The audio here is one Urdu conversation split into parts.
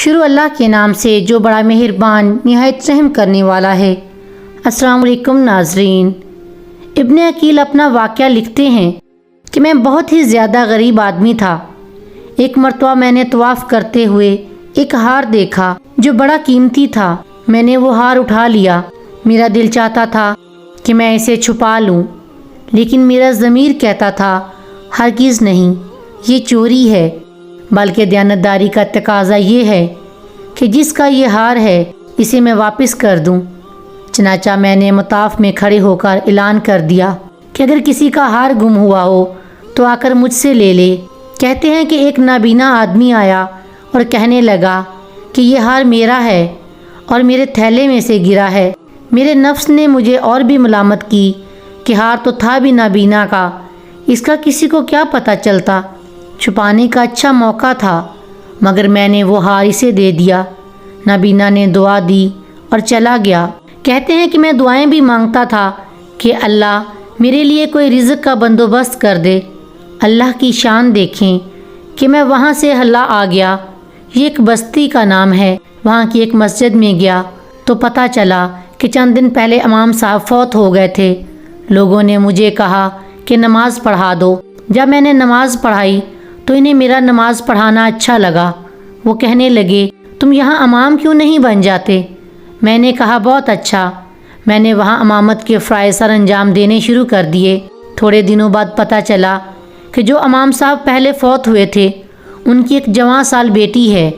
شروع اللہ کے نام سے جو بڑا مہربان نہایت رحم کرنے والا ہے۔ السلام علیکم ناظرین۔ ابن عقیل اپنا واقعہ لکھتے ہیں کہ میں بہت ہی زیادہ غریب آدمی تھا۔ ایک مرتبہ میں نے طواف کرتے ہوئے ایک ہار دیکھا جو بڑا قیمتی تھا۔ میں نے وہ ہار اٹھا لیا۔ میرا دل چاہتا تھا کہ میں اسے چھپا لوں، لیکن میرا ضمیر کہتا تھا ہرگز نہیں، یہ چوری ہے، بلکہ دیانتداری کا تقاضا یہ ہے کہ جس کا یہ ہار ہے اسے میں واپس کر دوں۔ چنانچہ میں نے مطاف میں کھڑے ہو کر اعلان کر دیا کہ اگر کسی کا ہار گم ہوا ہو تو آ کر مجھ سے لے لے۔ کہتے ہیں کہ ایک نابینا آدمی آیا اور کہنے لگا کہ یہ ہار میرا ہے اور میرے تھیلے میں سے گرا ہے۔ میرے نفس نے مجھے اور بھی ملامت کی کہ ہار تو تھا بھی نابینا کا، اس کا کسی کو کیا پتہ چلتا، چھپانے کا اچھا موقع تھا، مگر میں نے وہ ہار اسے دے دیا۔ نابینا نے دعا دی اور چلا گیا۔ کہتے ہیں کہ میں دعائیں بھی مانگتا تھا کہ اللہ میرے لیے کوئی رزق کا بندوبست کر دے۔ اللہ کی شان دیکھیں کہ میں وہاں سے ہلا آ گیا۔ یہ ایک بستی کا نام ہے۔ وہاں کی ایک مسجد میں گیا تو پتہ چلا کہ چند دن پہلے امام صاحب فوت ہو گئے تھے۔ لوگوں نے مجھے کہا کہ نماز پڑھا دو۔ جب میں نے نماز پڑھائی تو انہیں میرا نماز پڑھانا اچھا لگا۔ وہ کہنے لگے تم یہاں امام کیوں نہیں بن جاتے؟ میں نے کہا بہت اچھا۔ میں نے وہاں امامت کے فرائض سر انجام دینے شروع کر دیے۔ تھوڑے دنوں بعد پتہ چلا کہ جو امام صاحب پہلے فوت ہوئے تھے ان کی ایک جوان سال بیٹی ہے۔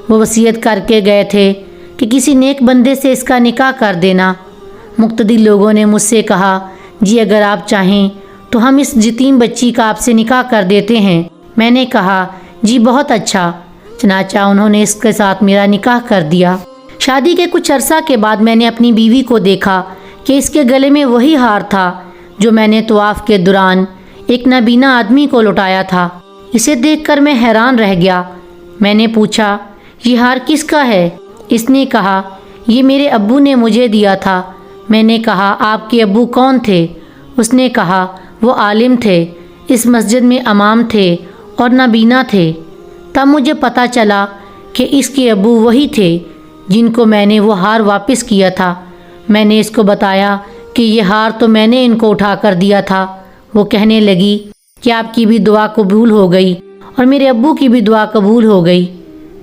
وہ وصیت کر کے گئے تھے کہ کسی نیک بندے سے اس کا نکاح کر دینا۔ مقتدی لوگوں نے مجھ سے کہا جی اگر آپ چاہیں تو ہم اس یتیم بچی کا آپ سے نکاح کر دیتے ہیں۔ میں نے کہا جی بہت اچھا۔ چنانچہ انہوں نے اس کے ساتھ میرا نکاح کر دیا۔ شادی کے کچھ عرصہ کے بعد میں نے اپنی بیوی کو دیکھا کہ اس کے گلے میں وہی ہار تھا جو میں نے طواف کے دوران ایک نابینا آدمی کو لٹایا تھا۔ اسے دیکھ کر میں حیران رہ گیا۔ میں نے پوچھا یہ ہار کس کا ہے؟ اس نے کہا یہ میرے ابو نے مجھے دیا تھا۔ میں نے کہا آپ کے ابو کون تھے؟ اس نے کہا وہ عالم تھے، اس مسجد میں امام تھے اور نابینا تھے۔ تب مجھے پتہ چلا کہ اس کے ابو وہی تھے جن کو میں نے وہ ہار واپس کیا تھا۔ میں نے اس کو بتایا کہ یہ ہار تو میں نے ان کو اٹھا کر دیا تھا۔ وہ کہنے لگی کہ آپ کی بھی دعا قبول ہو گئی اور میرے ابو کی بھی دعا قبول ہو گئی۔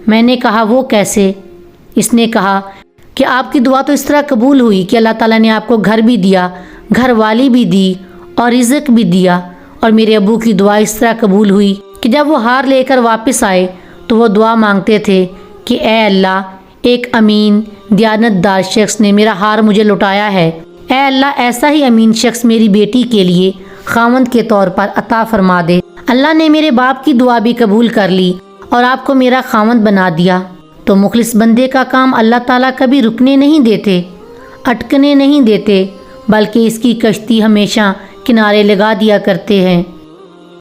میں نے کہا وہ کیسے؟ اس نے کہا کہ آپ کی دعا تو اس طرح قبول ہوئی کہ اللہ تعالیٰ نے آپ کو گھر بھی دیا، گھر والی بھی دی اور رزق بھی دیا، اور میرے ابو کی دعا اس طرح قبول ہوئی کہ جب وہ ہار لے کر واپس آئے تو وہ دعا مانگتے تھے کہ اے اللہ ایک امین دیانتدار شخص نے میرا ہار مجھے لٹایا ہے، اے اللہ ایسا ہی امین شخص میری بیٹی کے لیے خاوند کے طور پر عطا فرما دے۔ اللہ نے میرے باپ کی دعا بھی قبول کر لی اور آپ کو میرا خاوند بنا دیا۔ تو مخلص بندے کا کام اللہ تعالیٰ کبھی رکنے نہیں دیتے، اٹکنے نہیں دیتے، بلکہ اس کی کشتی ہمیشہ کنارے لگا دیا کرتے ہیں۔